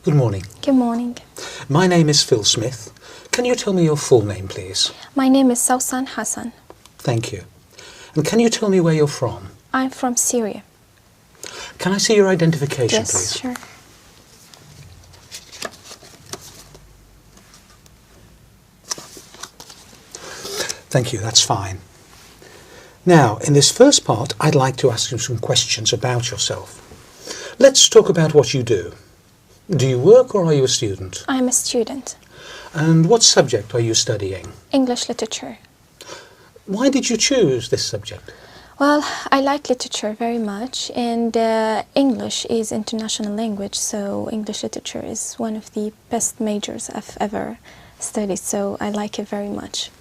Good morning. Good morning. My name is Phil Smith. Can you tell me your full name, please? My name is Sausan Hassan. Thank you. And can you tell me where you're from? I'm from Syria. Can I see your identification, Yes, please? sure. Thank you, that's fine. Now, in this first part, I'd like to ask you some questions about yourself. Let's talk about what you do. Do you work or are you a student? I'm a student. And what subject are you studying? English literature. Why did you choose this subject? Well, I like literature very much, and English is international language, so English literature is one of the best majors I've ever studied, so I like it very much.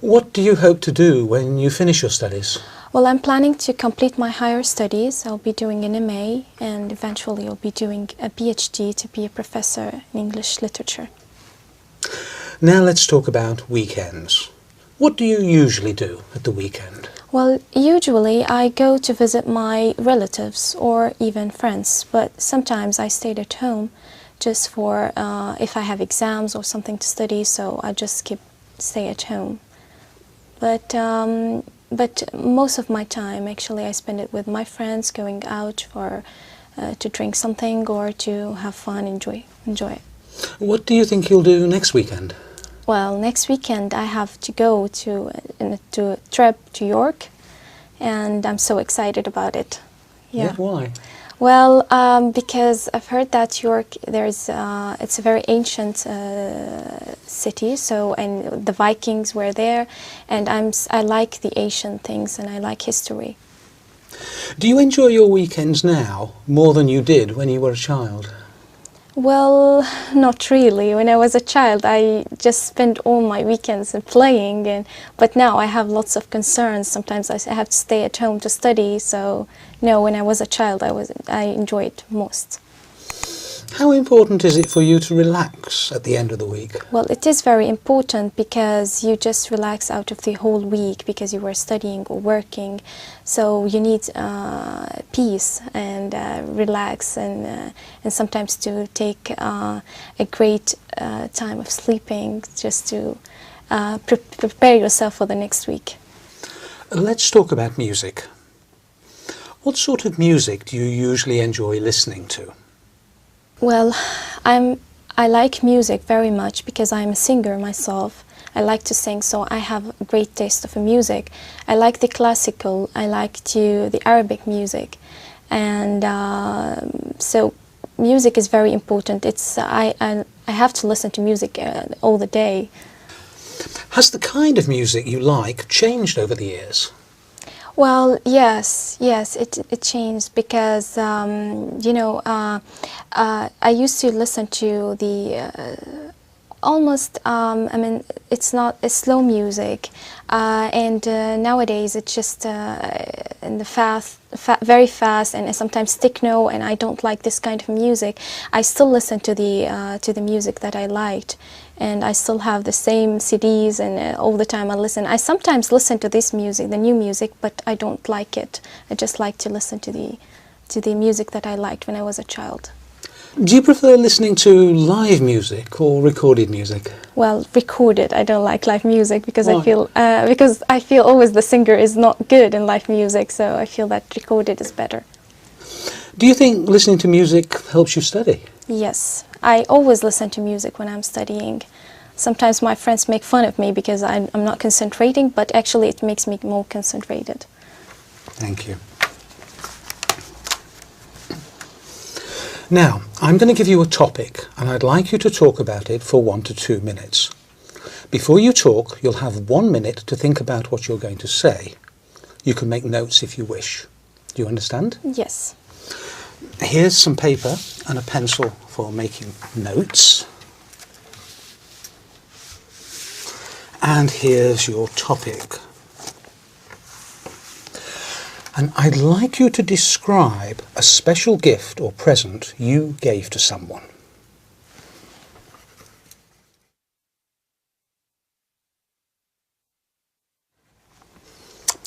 What do you hope to do when you finish your studies? Well, I'm planning to complete my higher studies. I'll be doing an MA, and eventually I'll be doing a PhD to be a professor in English literature. Now let's talk about weekends. What do you usually do at the weekend? Well, usually I go to visit my relatives or even friends, but sometimes I stay at home just for if I have exams or something to study, so I just stay at home. But most of my time, actually, I spend it with my friends, going out for to drink something or to have fun, enjoy it. What do you think you'll do next weekend? Well, next weekend I have to go to a trip to York, and I'm so excited about it. Yeah, why? Well, because I've heard that York, it's a very ancient city, and the Vikings were there, and I like the ancient things and I like history. Do you enjoy your weekends now more than you did when you were a child? Well, not really. When I was a child, I just spent all my weekends playing, but now I have lots of concerns. Sometimes I have to stay at home to study, so no, when I was a child, I enjoyed it most. How important is it for you to relax at the end of the week? Well, it is very important because you just relax out of the whole week because you were studying or working. So you need peace and relax and sometimes to take a great time of sleeping just to prepare yourself for the next week. Let's talk about music. What sort of music do you usually enjoy listening to? Well, I like music very much because I'm a singer myself. I like to sing, so I have a great taste of music. I like the classical, I like the Arabic music, and so music is very important. I have to listen to music all the day. Has the kind of music you like changed over the years? Well, yes, it changed because I used to listen to the almost it's not a slow music, and nowadays it's just in the very fast and sometimes techno, and I don't like this kind of music. I still listen to the music that I liked, and I still have the same CDs, and all the time I listen. I sometimes listen to this music, the new music, but I don't like it. I just like to listen to the music that I liked when I was a child. Do you prefer listening to live music or recorded music? Well, recorded. I don't like live music because Why? I feel always the singer is not good in live music, so I feel that recorded is better. Do you think listening to music helps you study? Yes, I always listen to music when I'm studying. Sometimes my friends make fun of me because I'm not concentrating, but actually it makes me more concentrated. Thank you. Now, I'm going to give you a topic, and I'd like you to talk about it for 1 to 2 minutes. Before you talk, you'll have 1 minute to think about what you're going to say. You can make notes if you wish. Do you understand? Yes. Here's some paper and a pencil for making notes. And here's your topic. And I'd like you to describe a special gift or present you gave to someone.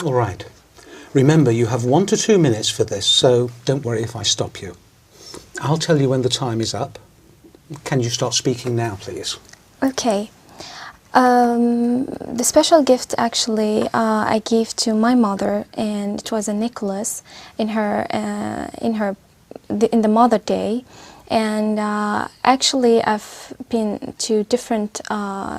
All right. Remember, you have 1 to 2 minutes for this, so don't worry if I stop you. I'll tell you when the time is up, Can you start speaking now, please? Okay. The special gift actually I gave to my mother, and it was a necklace in the Mother Day. And actually, I've been to different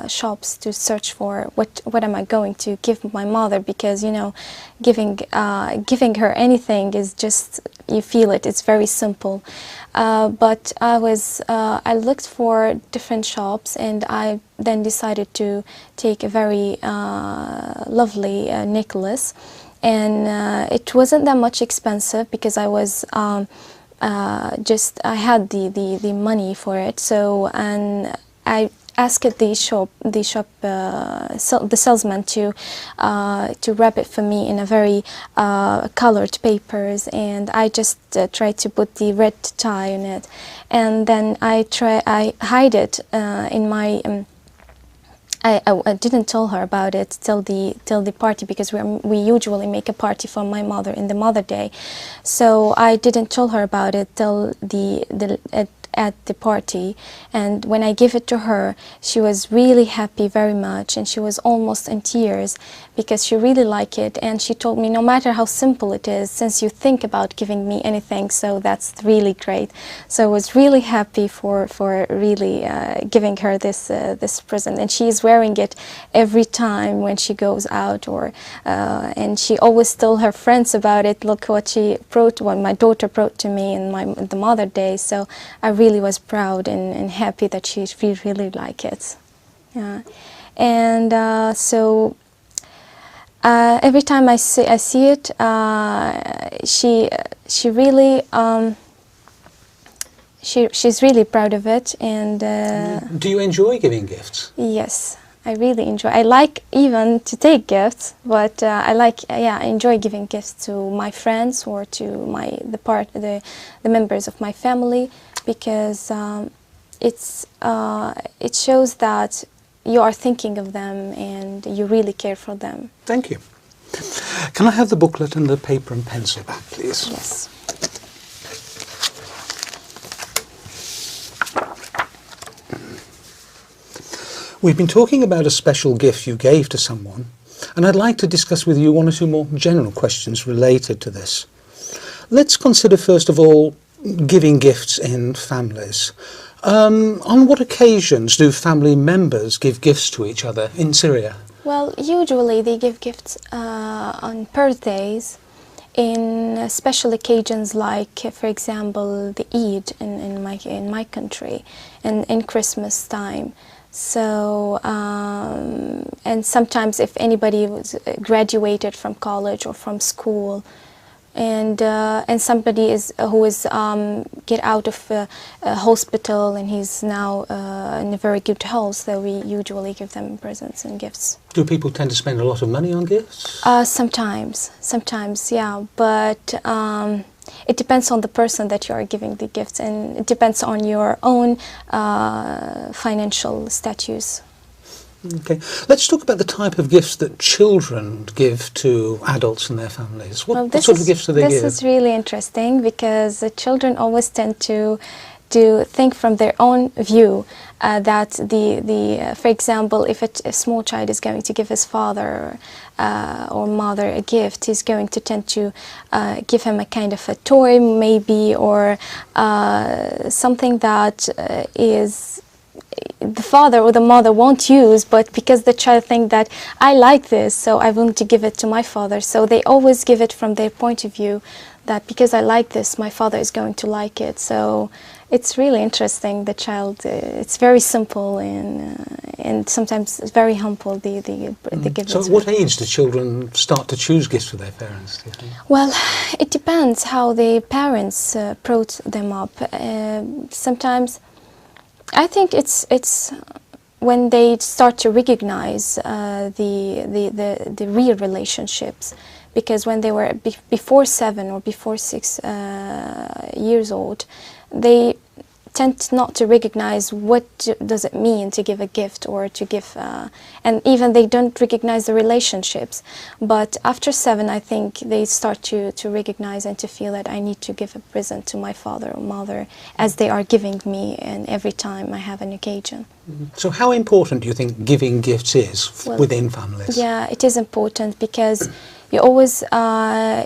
shops to search for what am I going to give my mother, because you know, giving her anything is just, you feel it. It's very simple. But I looked for different shops, and I then decided to take a very lovely necklace, and it wasn't that much expensive because I was. I had the money for it, so, and I asked the salesman to wrap it for me in a very colored papers, and I just tried to put the red tie on it, and then I hide it in my. I didn't tell her about it till the party, because we usually make a party for my mother in the Mother Day, so I didn't tell her about it till at the party. And when I gave it to her, she was really happy very much, and she was almost in tears because she really liked it, and she told me, no matter how simple it is, since you think about giving me anything, so that's really great. So I was really happy for really giving her this present, and she is wearing it every time when she goes out, or and she always tell her friends about it. Look what my daughter brought to me in the Mother Day. So I really was proud and happy that she really liked it. Yeah. And so every time I see it, she really she's really proud of it. And do you enjoy giving gifts? Yes, I really enjoy. I like even to take gifts, but I enjoy giving gifts to my friends or to the members of my family, because it shows that you are thinking of them and you really care for them. Thank you. Can I have the booklet and the paper and pencil back, please? Yes. We've been talking about a special gift you gave to someone, and I'd like to discuss with you one or two more general questions related to this. Let's consider first of all giving gifts in families. On what occasions do family members give gifts to each other in Syria? Well, usually they give gifts on birthdays, in special occasions like, for example, the Eid in my country, and in Christmas time. So, and sometimes if anybody was graduated from college or from school, and somebody who is get out of a hospital and he's now in a very good health, so we usually give them presents and gifts. Do people tend to spend a lot of money on gifts? Sometimes, yeah, but it depends on the person that you are giving the gifts, and it depends on your own financial status. Okay, let's talk about the type of gifts that children give to adults and their families. What sort of gifts do they give? This is really interesting, because the children always tend to think from their own view, that for example, if a small child is going to give his father or mother a gift, he's going to tend to give him a kind of a toy maybe, or something that is the father or the mother won't use, but because the child thinks that I like this, so I want to give it to my father. So they always give it from their point of view, that because I like this, my father is going to like it. So it's really interesting. The child, it's very simple and sometimes it's very humble. The gifts. So at what age do children start to choose gifts for their parents, do you think? Well, it depends how the parents brought them up. Sometimes I think it's when they start to recognize the real relationships, because when they were before 7 or before 6 years old, they tend not to recognize what does it mean to give a gift or to give, and even they don't recognize the relationships. But after 7, I think they start to recognize and to feel that I need to give a present to my father or mother as they are giving me, and every time I have an occasion. So how important do you think giving gifts is within families? Yeah, it is important because you always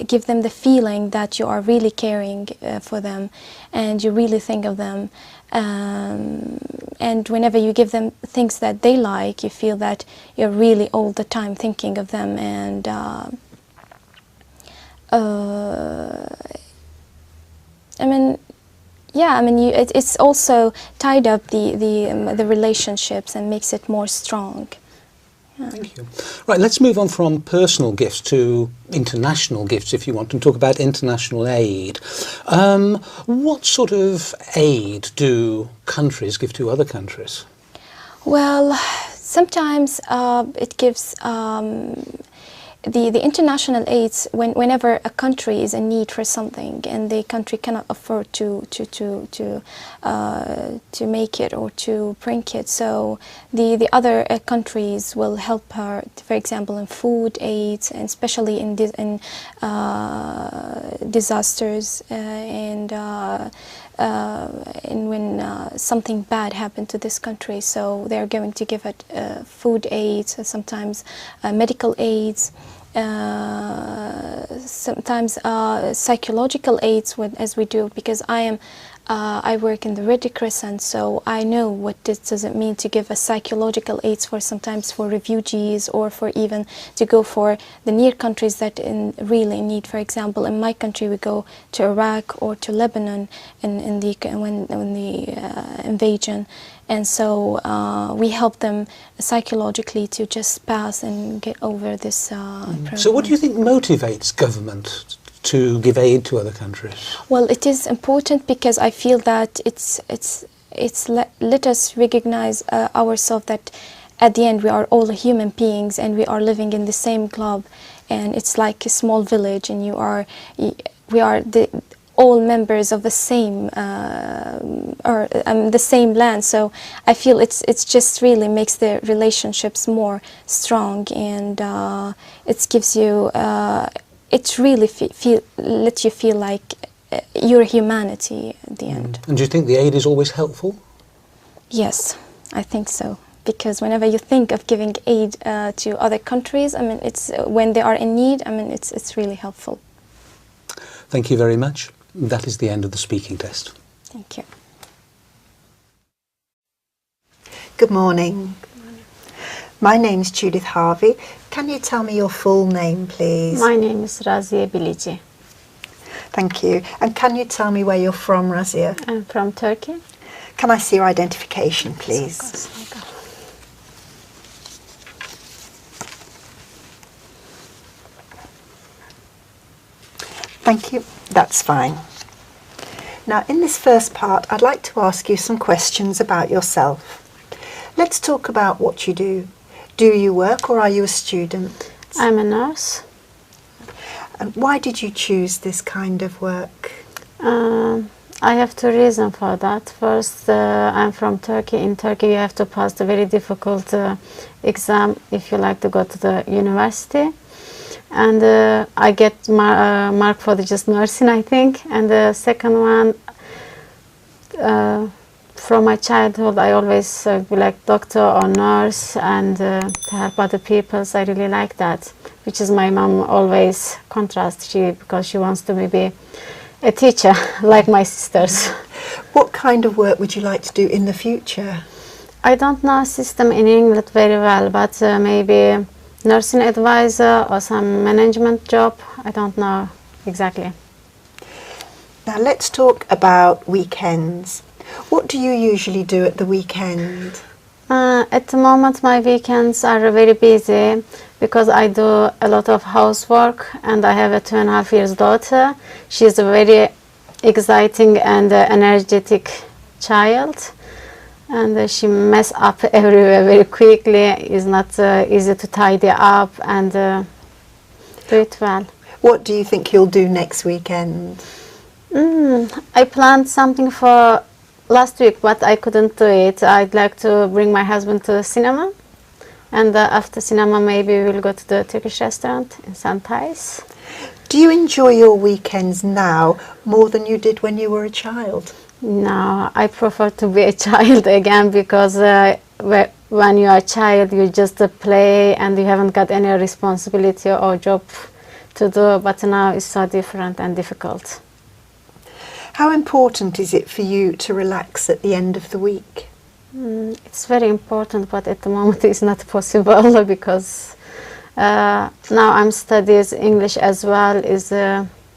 give them the feeling that you are really caring for them and you really think of them. And whenever you give them things that they like, you feel that you're really all the time thinking of them. And it's also tied up the relationships and makes it more strong. Yeah. Thank you. Right, let's move on from personal gifts to international gifts, if you want, and talk about international aid. What sort of aid do countries give to other countries? Well, sometimes it gives the international aids whenever a country is in need for something and the country cannot afford to make it or to bring it, so the other countries will help her, for example, in food aids, and especially in disasters and when something bad happened to this country, so they're going to give it food aids, sometimes medical aids, sometimes psychological aids, as we do, because I work in the Red Crescent, so I know what this does it mean to give a psychological aids for sometimes for refugees or for even to go for the near countries that really need. For example, in my country, we go to Iraq or to Lebanon when the invasion, and so we help them psychologically to just pass and get over this problem. So what do you think motivates government to give aid to other countries? Well, it is important because I feel that let us recognize ourselves that at the end we are all human beings and we are living in the same globe, and it's like a small village, and we are all members of the same the same land. So I feel it's just really makes the relationships more strong, and it gives you. It really lets you feel like you're humanity at the end. And do you think the aid is always helpful? Yes, I think so. Because whenever you think of giving aid to other countries, it's when they are in need. It's really helpful. Thank you very much. That is the end of the speaking test. Thank you. Good morning. My name's Judith Harvey. Can you tell me your full name, please? My name is Razia Bilici. Thank you. And can you tell me where you're from, Razia? I'm from Turkey. Can I see your identification, please? Thank you. That's fine. Now, in this first part, I'd like to ask you some questions about yourself. Let's talk about what you do. Do you work or are you a student? I'm a nurse. And why did you choose this kind of work? I have 2 reasons for that. First, I'm from Turkey. In Turkey, you have to pass the very difficult exam if you like to go to the university. And I get mark for just nursing, I think. And the second one, from my childhood, I always be like doctor or nurse and to help other people. So I really like that, which is my mom always contrast, because she wants to be a teacher like my sisters. What kind of work would you like to do in the future? I don't know system in England very well, but maybe nursing advisor or some management job. I don't know exactly. Now let's talk about weekends. What do you usually do at the weekend? At the moment, my weekends are very busy because I do a lot of housework, and I have a 2.5 years daughter. She's a very exciting and energetic child, and she mess up everywhere very quickly. It's not easy to tidy up and do it well. What do you think you'll do next weekend? I planned something for last week, but I couldn't do it. I'd like to bring my husband to cinema, and after cinema maybe we'll go to the Turkish restaurant in Santais. Do you enjoy your weekends now more than you did when you were a child? No, I prefer to be a child again, because when you are a child you just play and you haven't got any responsibility or job to do, but now it's so different and difficult. How important is it for you to relax at the end of the week? It's very important, but at the moment it's not possible because now I'm studying English as well. Is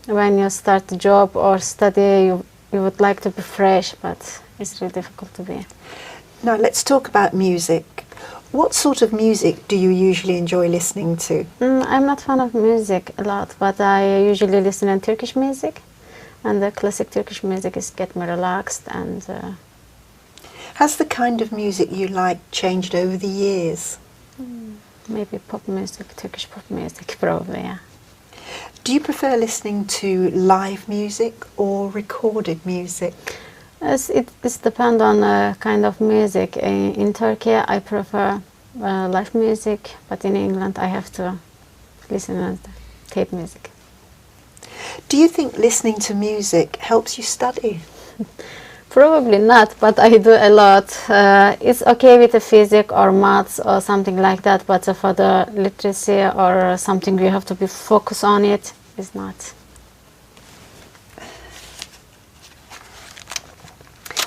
when you start a job or study, you would like to be fresh, but it's really difficult to be. Now let's talk about music. What sort of music do you usually enjoy listening to? I'm not fan of music a lot, but I usually listen to Turkish music, and the classic Turkish music is get me relaxed. And has the kind of music you like changed over the years? Maybe pop music, Turkish pop music, probably, yeah. Do you prefer listening to live music or recorded music? It depends on the kind of music. In Turkey, I prefer live music, but in England, I have to listen to tape music. Do you think listening to music helps you study? Probably not, but I do a lot. It's okay with the physics or maths or something like that, but for the literacy or something you have to be focused on it, it's not.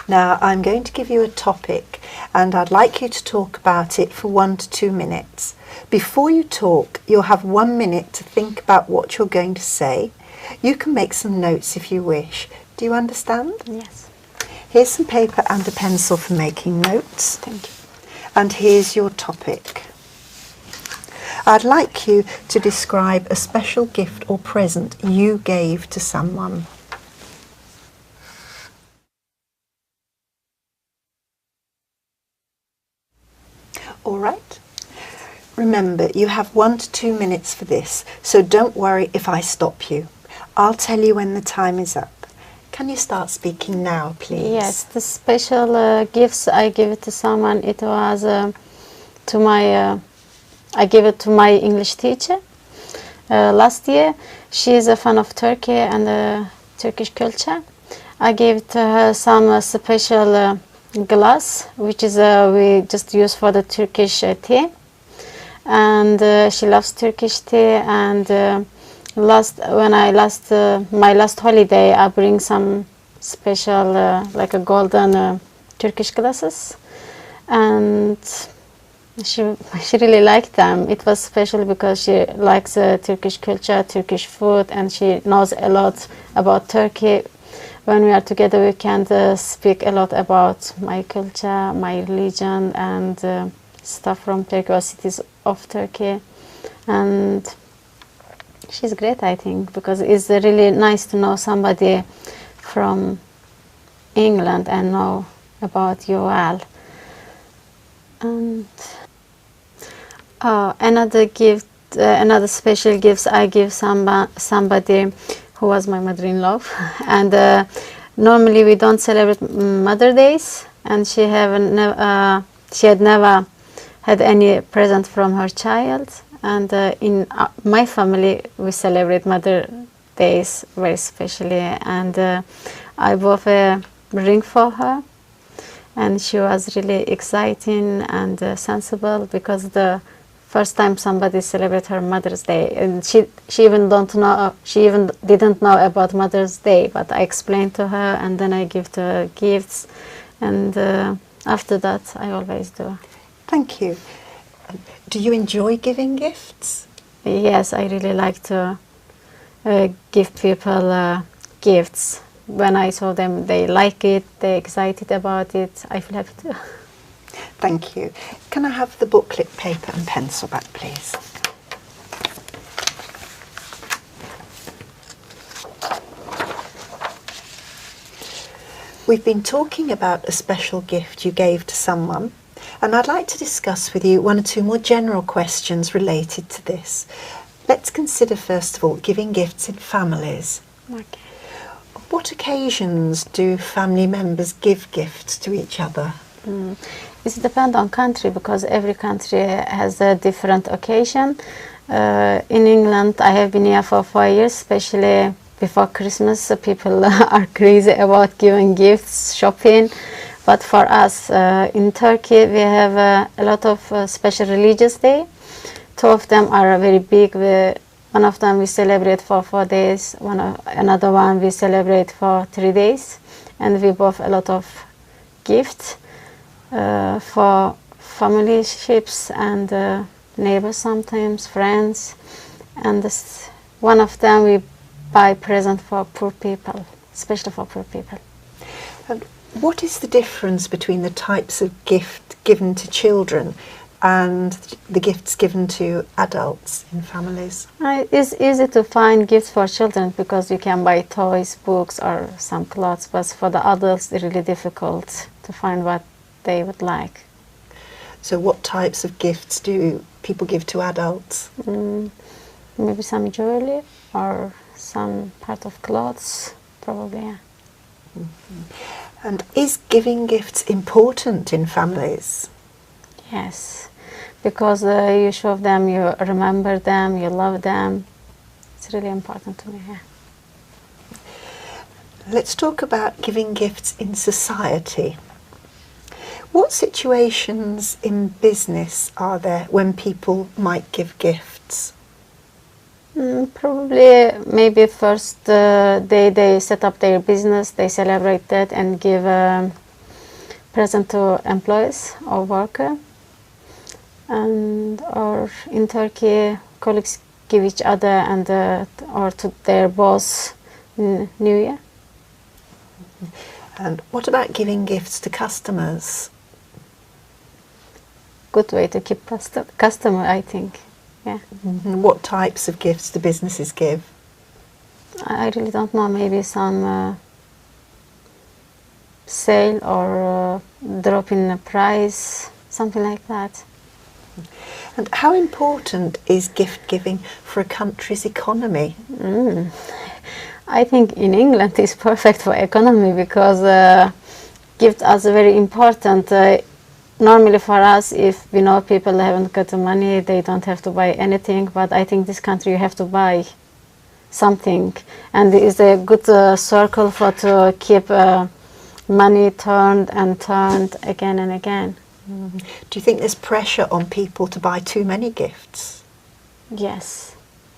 Now I'm going to give you a topic and I'd like you to talk about it for 1 to 2 minutes. Before you talk, you'll have 1 minute to think about what you're going to say. You can make some notes if you wish. Do you understand? Yes. Here's some paper and a pencil for making notes. Thank you. And here's your topic. I'd like you to describe a special gift or present you gave to someone. All right. Remember, you have 1 to 2 minutes for this, so don't worry if I stop you. I'll tell you when the time is up. Can you start speaking now, please? Yes, the special gifts I give it to someone, it was to my, I gave it to my English teacher last year. She is a fan of Turkey and Turkish culture. I gave to her some special glass, which is we just use for the Turkish tea. And she loves Turkish tea, and my last holiday, I bring some special like a golden Turkish glasses, and she really liked them. It was special because she likes Turkish culture, Turkish food, and she knows a lot about Turkey. When we are together, we can speak a lot about my culture, my religion, and stuff from Turkey or cities of Turkey. And she's great, I think, because it's really nice to know somebody from England and know about you well. And another gift, another special gifts I give somebody who was my mother-in-law. And normally we don't celebrate Mother Days, and she had never had any present from her child. And in my family, we celebrate Mother Days very specially. And I bought a ring for her, and she was really exciting and sensible, because the first time somebody celebrate her Mother's Day, and she even didn't know about Mother's Day. But I explained to her, and then I give her gifts, and after that, I always do. Thank you. Do you enjoy giving gifts? Yes, I really like to give people gifts. When I saw them, they like it, they're excited about it. I feel happy too. Thank you. Can I have the booklet, paper and pencil back, please? We've been talking about a special gift you gave to someone, and I'd like to discuss with you 1 or 2 more general questions related to this. Let's consider, first of all, giving gifts in families. Okay. what occasions do family members give gifts to each other? It depends on country because every country has a different occasion. In England, I have been here for 4 years, especially before Christmas. So people are crazy about giving gifts, shopping. But for us in Turkey, we have a lot of special religious day. 2 of them are very big. One of them we celebrate for 4 days. Another one we celebrate for 3 days, and we both a lot of gifts for family ships and neighbors, sometimes friends. And one of them we buy present for poor people, especially for poor people. And what is the difference between the types of gift given to children and the gifts given to adults in families? It's easy to find gifts for children because you can buy toys, books, or some clothes. But for the adults, it's really difficult to find what they would like. So what types of gifts do people give to adults? Maybe some jewelry or some part of clothes, probably, yeah. And is giving gifts important in families? Yes, because you show them, you remember them, you love them. It's really important to me, yeah. Let's talk about giving gifts in society. What situations in business are there when people might give gifts? Probably maybe first they set up their business, they celebrate that and give a present to employees or worker. And or in Turkey, colleagues give each other and or to their boss in New Year. And what about giving gifts to customers? Good way to keep customer, I think. Yeah. What types of gifts do businesses give? I really don't know. Maybe some sale or drop in the price, something like that. And how important is gift giving for a country's economy? I think in England it's perfect for economy because gifts are very important. Normally for us, if we know people haven't got the money, they don't have to buy anything. But I think this country you have to buy something, and it's a good circle for to keep money turned and turned again and again. Do you think there's pressure on people to buy too many gifts? Yes,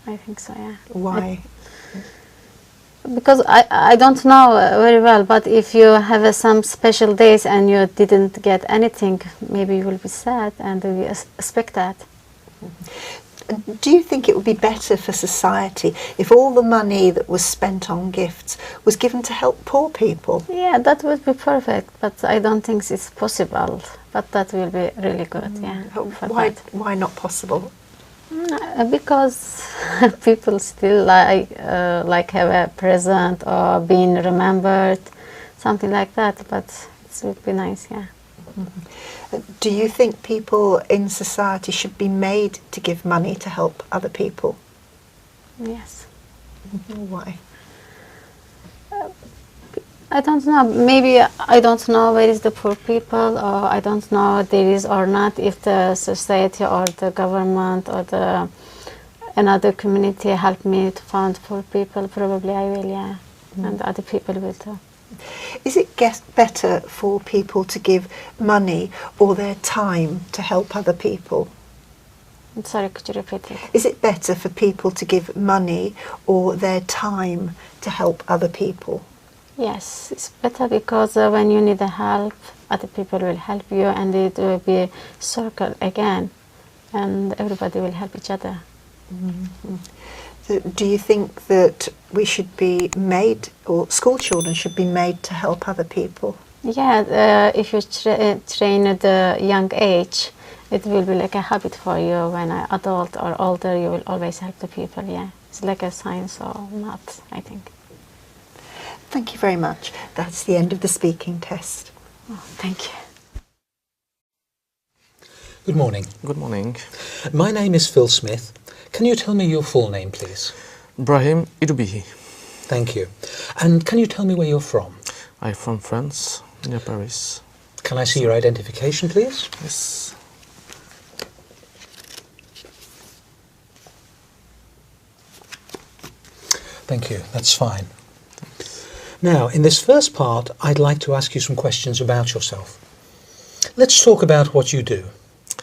I think so, yeah. Why? Because I don't know very well, but if you have some special days and you didn't get anything, maybe you will be sad and we expect that. Do you think it would be better for society if all the money that was spent on gifts was given to help poor people? Yeah, that would be perfect, but I don't think it's possible. But that will be really good, yeah. Why not possible? Because people still like have a present or being remembered, something like that. But it would be nice, yeah. Do you think people in society should be made to give money to help other people? Yes. Why? I don't know. Maybe I don't know where is the poor people, or I don't know there is or not. If the society or the government or another community help me to find poor people, probably I will, yeah, and other people will too. Is it better for people to give money or their time to help other people? I'm sorry, could you repeat it? Is it better for people to give money or their time to help other people? Yes, it's better because when you need help, other people will help you, and it will be a circle again, and everybody will help each other. So do you think that we should be made, or school children should be made to help other people? Yeah, if you train at a young age, it will be like a habit for you. When you're adult or older, you will always help the people, yeah. It's like a science or math, I think. Thank you very much. That's the end of the speaking test. Oh, thank you. Good morning. Good morning. My name is Phil Smith. Can you tell me your full name, please? Brahim Irubihi. Thank you. And can you tell me where you're from? I'm from France, near Paris. Can I see your identification, please? Yes. Thank you. That's fine. Now, in this first part, I'd like to ask you some questions about yourself. Let's talk about what you do.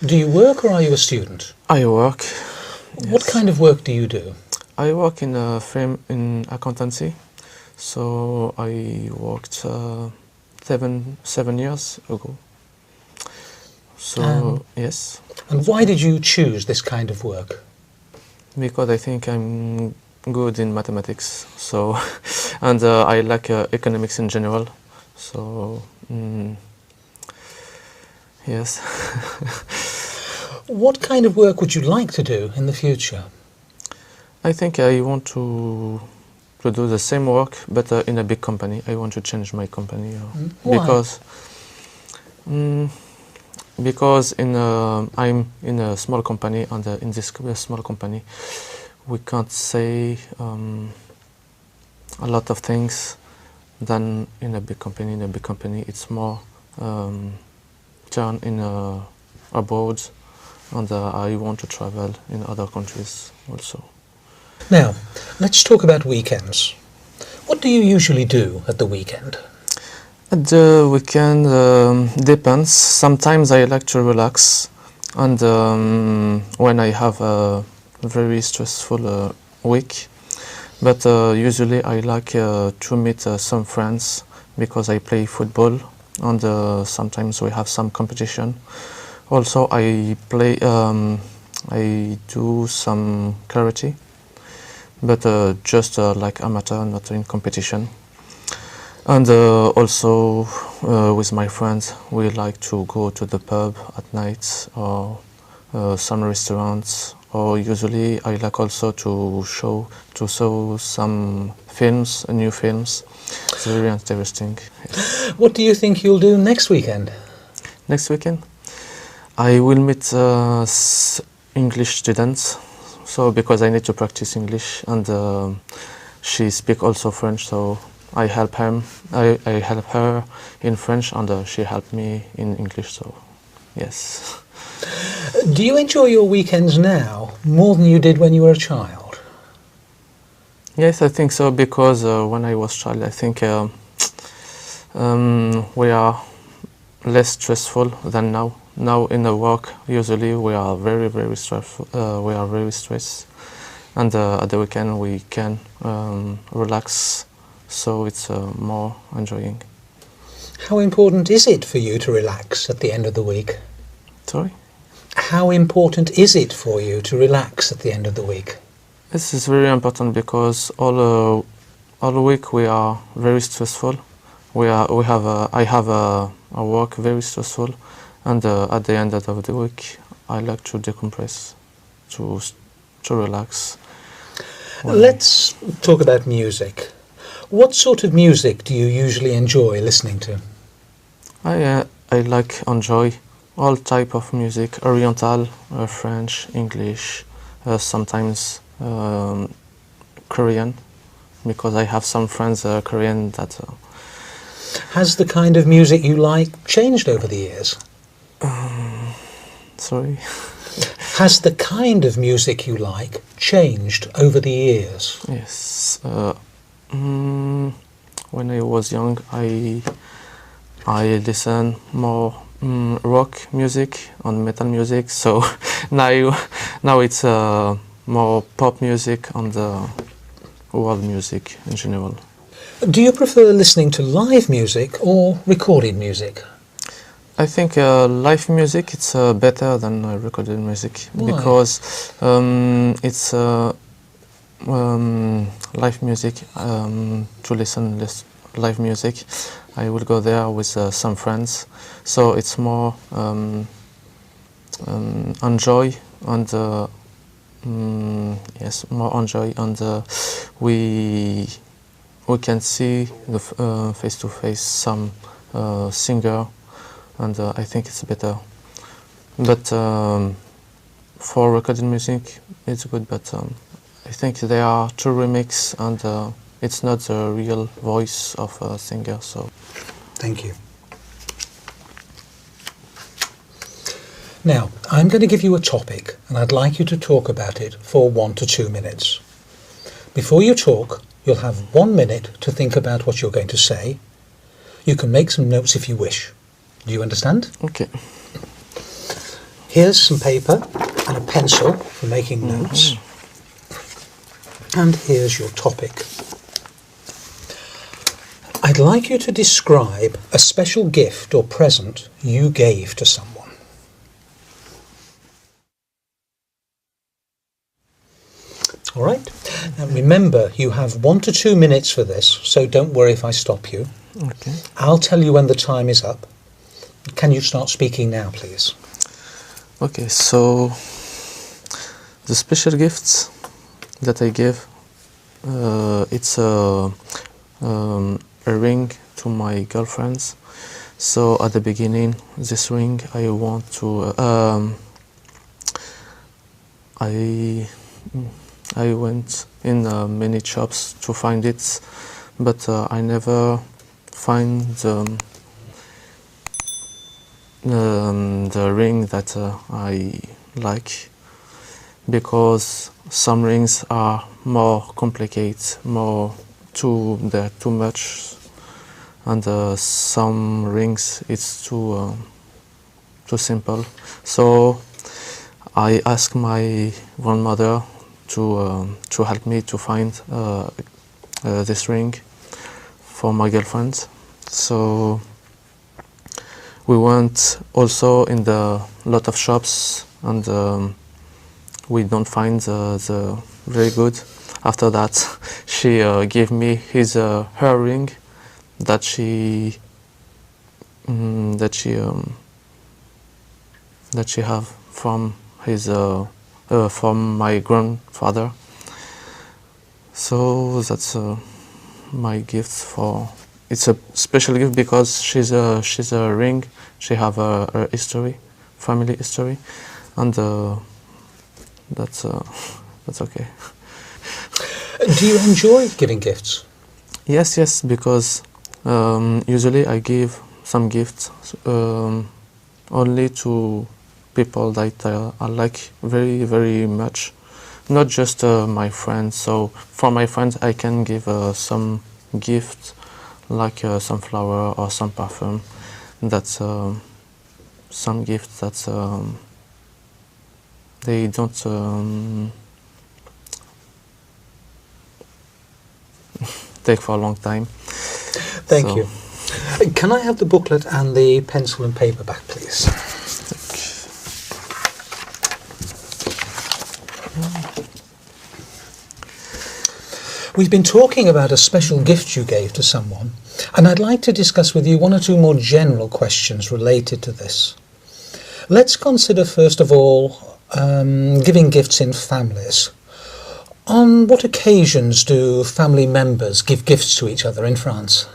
Do you work or are you a student? I work. What kind of work do you do? I work in a firm in accountancy. So I worked 7 years ago. So yes. And why did you choose this kind of work? Because I think I'm good in mathematics. So and I like economics in general. So yes. What kind of work would you like to do in the future? I think I want to do the same work, but in a big company. I want to change my company Why? because I'm in a small company, and in this small company, we can't say a lot of things than in a big company. In a big company, it's more turn in abroad, and I want to travel in other countries also. Now, let's talk about weekends. What do you usually do at the weekend? At the weekend depends. Sometimes I like to relax, and when I have a very stressful week. But usually I like to meet some friends because I play football, and sometimes we have some competition. Also, I do some karate, but just like amateur, not in competition. And also with my friends, we like to go to the pub at night, or some restaurants, or usually I like also to show some films, new films. It's very interesting. Yes. What do you think you'll do next weekend? Next weekend, I will meet English students. So because I need to practice English, and she speaks also French, so I help him. I help her in French, and she helped me in English. So, yes. Do you enjoy your weekends now more than you did when you were a child? Yes, I think so, because when I was child, I think we are less stressful than now. Now in the work, usually we are very, very stressful. We are very stressed, and at the weekend we can relax. So it's more enjoying. How important is it for you to relax at the end of the week? Sorry? How important is it for you to relax at the end of the week? This is very important because all week we are very stressful. I have a work very stressful, and at the end of the week I like to decompress, to relax. Let's talk about music. What sort of music do you usually enjoy listening to? I enjoy all type of music: Oriental, French, English, sometimes Korean, because I have some friends Korean that. Has the kind of music you like changed over the years? Sorry. Has the kind of music you like changed over the years? Yes. When I was young, I listen more rock music and metal music. So now it's more pop music and world music in general. Do you prefer listening to live music or recorded music? I think live music it's better than recorded music. Why? Because it's live music. To listen live music, I will go there with some friends, so it's more enjoy, and yes, more enjoy, and we can see the face to face some singer, and I think it's better. But for recorded music, it's good. But I think there are two remix, and it's not the real voice of a singer. So Thank you. Now, I'm going to give you a topic and I'd like you to talk about it for 1 to 2 minutes. Before you talk, you'll have 1 minute to think about what you're going to say. You can make some notes if you wish. Do you understand? okay. Here's some paper and a pencil for making notes. And here's your topic. I'd like you to describe a special gift or present you gave to someone. All right. Now remember, you have 1 to 2 minutes for this, so don't worry if I stop you. Okay. I'll tell you when the time is up. Can you start speaking now, please? Okay, so the special gifts that I give, it's a ring to my girlfriends. So at the beginning, this ring I want to, I went in many shops to find it, but I never find the ring that I like, because some rings are more complicated, they're too much, and some rings it's too simple. So I asked my grandmother to help me to find this ring for my girlfriend. So we went also in the lot of shops, and we don't find the very good. After that, she gave me her ring that she have from from my grandfather. So that's my gift for. It's a special gift because she's a ring. She have a history, family history, and that's okay. Do you enjoy giving gifts? Yes, because usually I give some gifts only to people that I like very, very much, not just my friends. So for my friends, I can give some gifts like some flower or some perfume. That's some gifts that they don't take for a long time. Thank So- you. Can I have the booklet and the pencil and paper back, please? We've been talking about a special gift you gave to someone, and I'd like to discuss with you 1 or 2 more general questions related to this. Let's consider first of all giving gifts in families. On what occasions do family members give gifts to each other in France?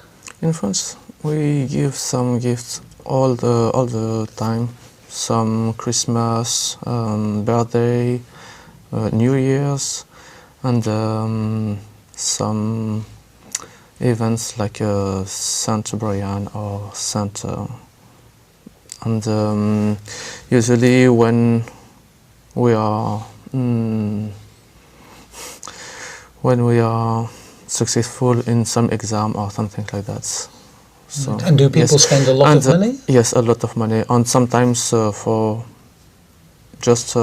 In France, we give some gifts all the time. Some Christmas, birthday, New Year's, and some events like Saint Brian or Saint. And usually when we are successful in some exam or something like that. So, And do people yes. spend a lot And, of money? Yes, a lot of money. And sometimes for just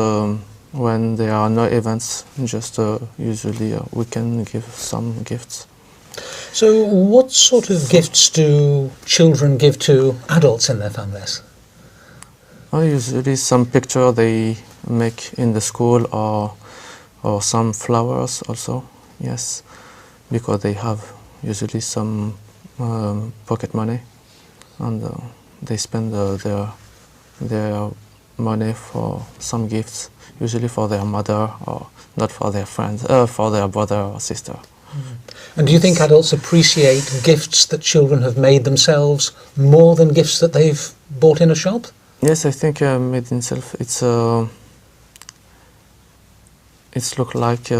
when there are no events, just usually we can give some gifts. So what sort of gifts do children give to adults in their families? Usually some picture they make in the school, or some flowers also, yes, because they have usually some pocket money, and they spend their money for some gifts, usually for their mother, or not for their friends, for their brother or sister. And do you think adults appreciate gifts that children have made themselves more than gifts that they've bought in a shop? Yes, I think made himself. It's look like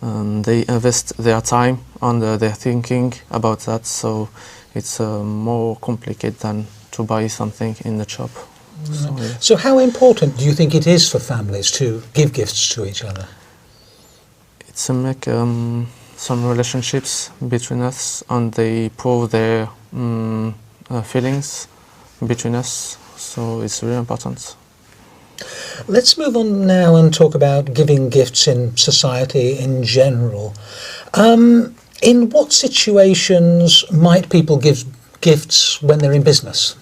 they invest their time and their thinking about that, so it's more complicated than to buy something in the shop. So, yeah. So how important do you think it is for families to give gifts to each other? It's to make some relationships between us, and they prove their feelings between us, so it's really important. Let's move on now and talk about giving gifts in society in general. In what situations might people give gifts when they're in business?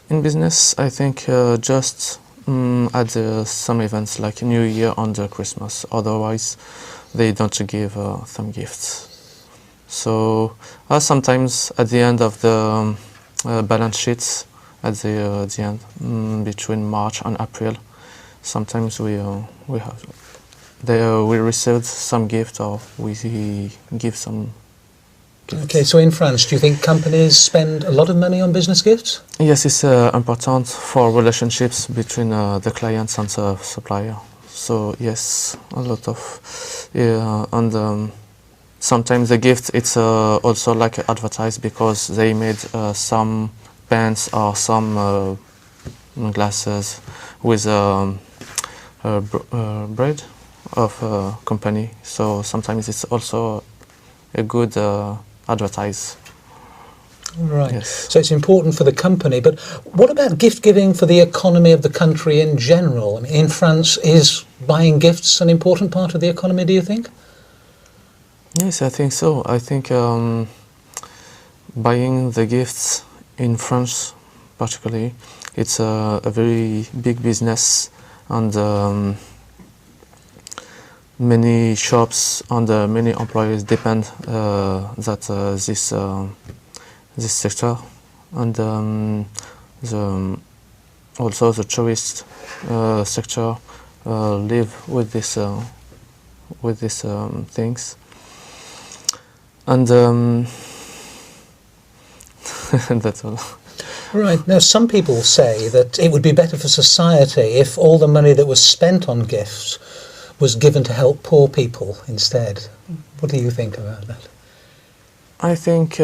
In business, I think just at some events like New Year and Christmas. Otherwise, they don't give some gifts. So sometimes at the end of the balance sheets, at the end between March and April, sometimes we received some gift, or we give some gifts. Okay, so in France, do you think companies spend a lot of money on business gifts? Yes, it's important for relationships between the clients and the supplier. So yes, a lot of, and sometimes the gift it's also like advertised because they made some pens or some glasses with bread of a company. So sometimes it's also a good advertise. Right. Yes. So it's important for the company, but what about gift giving for the economy of the country in general? I mean, in France, is buying gifts an important part of the economy, do you think? Yes, I think so. I think buying the gifts in France, particularly, it's a very big business, and many shops and many employees depend this sector, and also the tourist sector live with these things, and that's all. Right. Now, some people say that it would be better for society if all the money that was spent on gifts was given to help poor people instead. What do you think about that? I think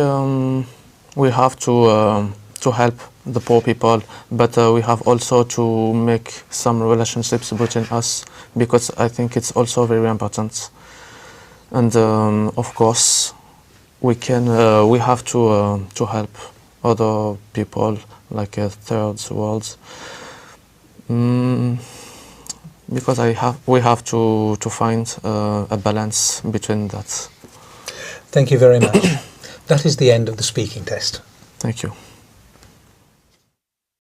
we have to help the poor people, but we have also to make some relationships between us, because I think it's also very important. And of course, we have to help other people like third world, because we have to find a balance between that. Thank you very much. That is the end of the speaking test. Thank you.